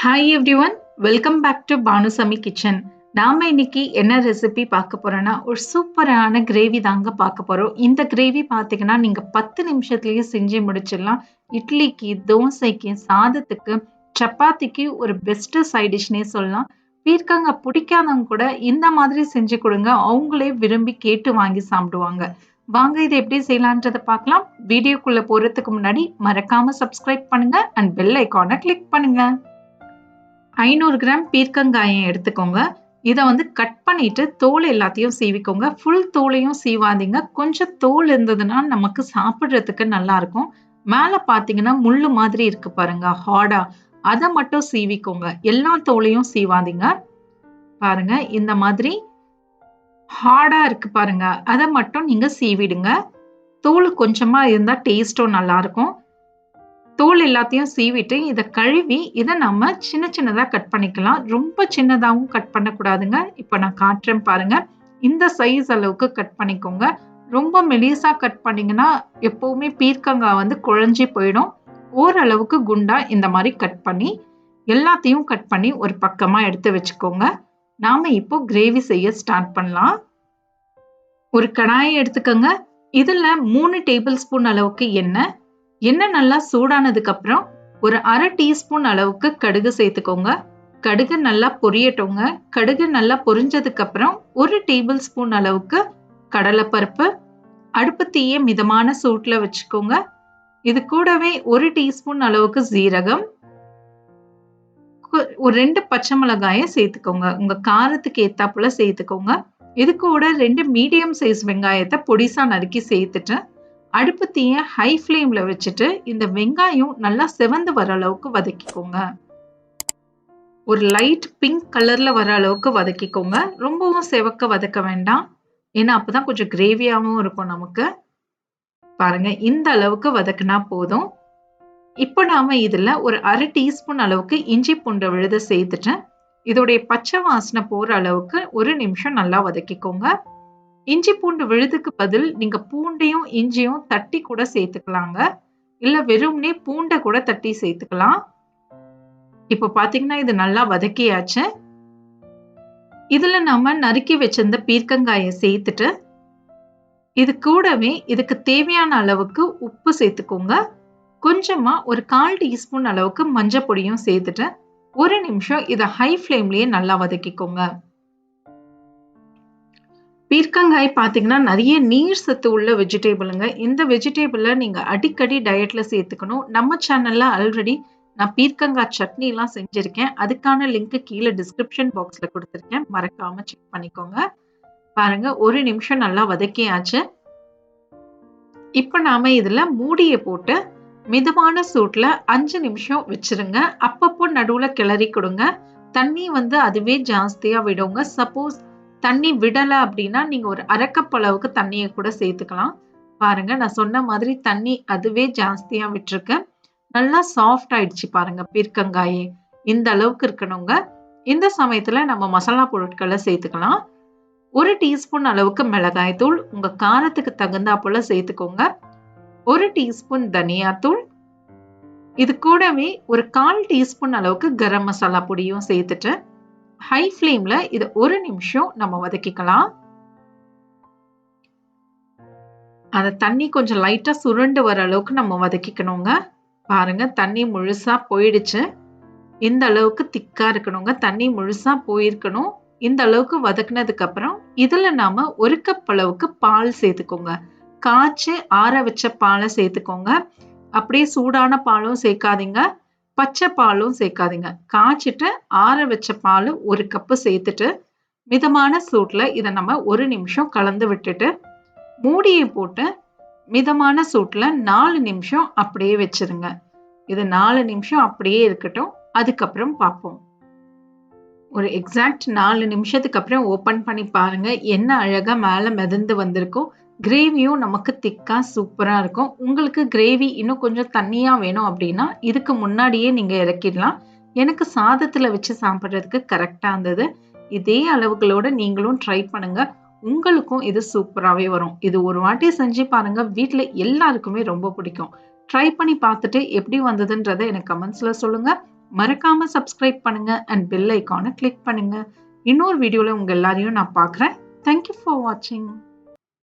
Hi everyone, welcome back to Banu Samee kitchen. நாம இன்னைக்கு என்ன ரெசிபி பார்க்க போறோம்னா ஒரு சூப்பரான கிரேவி தாங்க பார்க்க போறோம். இந்த கிரேவி பார்த்தீங்கன்னா நீங்க 10 நிமிஷத்துலயே செஞ்சு முடிச்சிடலாம். இட்லிக்கு, தோசைக்கு, சாதத்துக்கு, சப்பாத்திக்கு ஒரு பெஸ்ட் சைட் டிஷ்னே சொல்லலாம். பீர்க்கங்க பிடிக்காதவங்க கூட இந்த மாதிரி செஞ்சு கொடுங்க. அவங்களே விரும்பி கேட்டு வாங்கி சாப்பிடுவாங்க. வாங்க இதை எப்படி செய்யலான்றதை பார்க்கலாம். வீடியோக்குள்ள போறதுக்கு முன்னாடி மறக்காம சப்ஸ்கிரைப் பண்ணுங்க அண்ட் பெல் ஐகானை கிளிக் பண்ணுங்க. 500 கிராம் பீர்க்கங்காயம் எடுத்துக்கோங்க. இதை வந்து கட் பண்ணிட்டு தோல் எல்லாத்தையும் சீவிக்கோங்க. ஃபுல் தோலையும் சீவாதீங்க. கொஞ்சம் தோல் இருந்ததுன்னா நமக்கு சாப்பிட்றதுக்கு நல்லா இருக்கும். மேலே பார்த்தீங்கன்னா முள்ளு மாதிரி இருக்கு பாருங்க, ஹார்டா, அதை மட்டும் சீவிக்கோங்க. எல்லா தோலையும் சீவாதீங்க. பாருங்க இந்த மாதிரி ஹார்டா இருக்கு பாருங்க, அதை மட்டும் நீங்க சீவிடுங்க. தோல் கொஞ்சமா இருந்தா டேஸ்டும் நல்லா இருக்கும். தோல் எல்லாத்தையும் சீவிட்டு இதை கழுவி இதை நம்ம சின்ன சின்னதா கட் பண்ணிக்கலாம். ரொம்ப சின்னதாகவும் கட் பண்ணக்கூடாதுங்க. இப்போ நான் காட்டுறேன் பாருங்க. இந்த சைஸ் அளவுக்கு கட் பண்ணிக்கோங்க. ரொம்ப மெலிசா கட் பண்ணீங்கன்னா எப்பவுமே பீர்க்கங்காய் வந்து குழஞ்சி போயிடும். ஓரளவுக்கு குண்டா இந்த மாதிரி கட் பண்ணி எல்லாத்தையும் கட் பண்ணி ஒரு பக்கமா எடுத்து வச்சுக்கோங்க. நாம இப்போ கிரேவி செய்ய ஸ்டார்ட் பண்ணலாம். ஒரு கடாயை எடுத்துக்கோங்க. இதுல 3 டேபிள் ஸ்பூன் அளவுக்கு எண்ணெய் நல்லா சூடானதுக்கு அப்புறம் ஒரு 1/2 டீஸ்பூன் அளவுக்கு கடுகு சேர்த்துக்கோங்க. கடுகு நல்லா பொரியட்டுங்க. கடுகு நல்லா பொரிஞ்சதுக்கு அப்புறம் 1 டேபிள் ஸ்பூன் அளவுக்கு கடலைப்பருப்பு. அடுப்பு தீயை மிதமான சூட்ல வச்சுக்கோங்க. இது கூடவே 1 டீஸ்பூன் அளவுக்கு சீரகம், ஒரு 2 பச்சை மிளகாயை சேர்த்துக்கோங்க. உங்க காரத்துக்கு ஏத்தாப்புல சேர்த்துக்கோங்க. இது கூட 2 மீடியம் சைஸ் வெங்காயத்தை பொடிசா நறுக்கி சேர்த்துட்டு அடுப்பு தீய ஹை ஃப்ளேம்ல வச்சுட்டு இந்த வெங்காயம் நல்லா செவந்து வர அளவுக்கு வதக்கிக்கோங்க. ஒரு லைட் பிங்க் கலர்ல வர அளவுக்கு வதக்கிக்கோங்க. ரொம்பவும் செவக்க வதக்க வேண்டாம். ஏன்னா அப்பதான் கொஞ்சம் கிரேவியாவும் இருக்கும் நமக்கு. பாருங்க இந்த அளவுக்கு வதக்குனா போதும். இப்போ நாம இதுல ஒரு 1/2 டீஸ்பூன் அளவுக்கு இஞ்சி பூண்டு விழுது சேர்த்துட்டு இதோடைய பச்சை வாசனை போற அளவுக்கு 1 நிமிஷம் நல்லா வதக்கிக்கோங்க. இஞ்சி பூண்டு விழுதுக்கு பதில் நீங்க பூண்டையும் இஞ்சியும் தட்டி கூட சேர்த்துக்கலாங்க. இல்ல வெறும்னே பூண்டை கூட தட்டி சேர்த்துக்கலாம். இப்ப பாத்தீங்கன்னா இது நல்லா வதக்கியாச்சு. இதுல நாம நறுக்கி வச்சிருந்த பீர்க்கங்காயை சேர்த்துட்டு இது கூடவே இதுக்கு தேவையான அளவுக்கு உப்பு சேர்த்துக்கோங்க. கொஞ்சமா ஒரு 1/4 டீஸ்பூன் அளவுக்கு மஞ்சள் பொடியும் சேர்த்துட்டு 1 நிமிஷம் இதை ஹை ஃப்ளேம்லயே நல்லா வதக்கிக்கோங்க. பீர்க்கங்காய் பார்த்தீங்கன்னா நிறைய நீர் சத்து உள்ள வெஜிடேபிளுங்க. இந்த வெஜிடேபிளை நீங்க அடிக்கடி டயட்ல சேர்த்துக்கணும். நம்ம சேனல்ல ஆல்ரெடி நான் பீர்க்கங்காய் சட்னி எல்லாம் செஞ்சிருக்கேன். அதுக்கான லிங்க் கீழே டிஸ்கிரிப்ஷன் பாக்ஸ்ல கொடுத்துருக்கேன். மறக்காம செக் பண்ணிக்கோங்க. பாருங்க 1 நிமிஷம் நல்லா வதக்கியாச்சு. இப்ப நாம இதுல மூடியை போட்டு மிதமான சூட்ல 5 நிமிஷம் வச்சிருங்க. அப்பப்போ நடுவுல கிளறி கொடுங்க. தண்ணி வந்து அதுவே ஜாஸ்தியா விடுங்க. சப்போஸ் தண்ணி விடல அப்படின்னா நீங்க ஒரு 1/2 கப் அளவுக்கு தண்ணியை கூட சேர்த்துக்கலாம். பாருங்க நான் சொன்ன மாதிரி தண்ணி அதுவே ஜாஸ்தியா விட்டுருக்கேன். நல்லா சாஃப்ட் ஆயிடுச்சு பாருங்க பீர்க்கங்காயே. இந்த அளவுக்கு இருக்கணுங்க. இந்த சமயத்துல நம்ம மசாலா பொருட்களை சேர்த்துக்கலாம். 1 டீஸ்பூன் அளவுக்கு மிளகாய் தூள் உங்க காரத்துக்கு தகுந்தா போல சேர்த்துக்கோங்க. 1 டீஸ்பூன் தனியாத்தூள். இது கூடவே ஒரு 1/4 டீஸ்பூன் அளவுக்கு கரம் மசாலா பொடியும் சேர்த்துட்டு ஹை ஃப்ளேம்ல இது 1 நிமிஷம் நம்ம வதக்கிக்கலாம். அந்த தண்ணி கொஞ்சம் லைட்டா சுருண்டு வர அளவுக்கு நம்ம வதக்கிக்கணுங்க. பாருங்க தண்ணி முழுசா போயிடுச்சு. இந்த அளவுக்கு திக்கா இருக்கணுங்க. தண்ணி முழுசா போயிருக்கணும். இந்த அளவுக்கு வதக்குனதுக்கு அப்புறம் இதுல நாம 1 கப் அளவுக்கு பால் சேர்த்துக்கோங்க. காய்ச்சி ஆற வச்ச பாலை சேர்த்துக்கோங்க. அப்படியே சூடான பாலும் சேர்க்காதீங்க, பச்சை பாலும் சேர்க்காதீங்க. காய்ச்சிட்டு ஆற வச்ச பால் 1 கப்பு சேர்த்துட்டு மிதமான சூட்ல இதை நம்ம 1 நிமிஷம் கலந்து விட்டுட்டு மூடியை போட்டு மிதமான சூட்ல 4 நிமிஷம் அப்படியே வச்சிருங்க. இது 4 நிமிஷம் அப்படியே இருக்கட்டும். அதுக்கப்புறம் பார்ப்போம். ஒரு எக்ஸாக்ட் 4 நிமிஷத்துக்கு அப்புறம் ஓபன் பண்ணி பாருங்க. என்ன அழகா மேல மிதந்து வந்திருக்கும். கிரேவியும் நமக்கு திக்கா சூப்பரா இருக்கும். உங்களுக்கு கிரேவி இன்னும் கொஞ்சம் தண்ணியா வேணும் அப்படின்னா இதுக்கு முன்னாடியே நீங்க இறக்கிடலாம். எனக்கு சாதத்துல வச்சு சாப்பிட்றதுக்கு கரெக்டா இருந்தது. இதே அளவுகளோட நீங்களும் ட்ரை பண்ணுங்க. உங்களுக்கும் இது சூப்பராகவே வரும். இது ஒரு வாட்டி செஞ்சு பாருங்க. வீட்டில் எல்லாருக்குமே ரொம்ப பிடிக்கும். ட்ரை பண்ணி பார்த்துட்டு எப்படி வந்ததுன்றதை எனக்கு கமெண்ட்ஸ்ல சொல்லுங்க. மறக்காம சப்ஸ்கிரைப் பண்ணுங்க அண்ட் பெல் ஐகானை கிளிக் பண்ணுங்க. இன்னொரு வீடியோல உங்க எல்லாரையும் நான் பார்க்குறேன். தேங்க்யூ ஃபார் வாட்சிங்.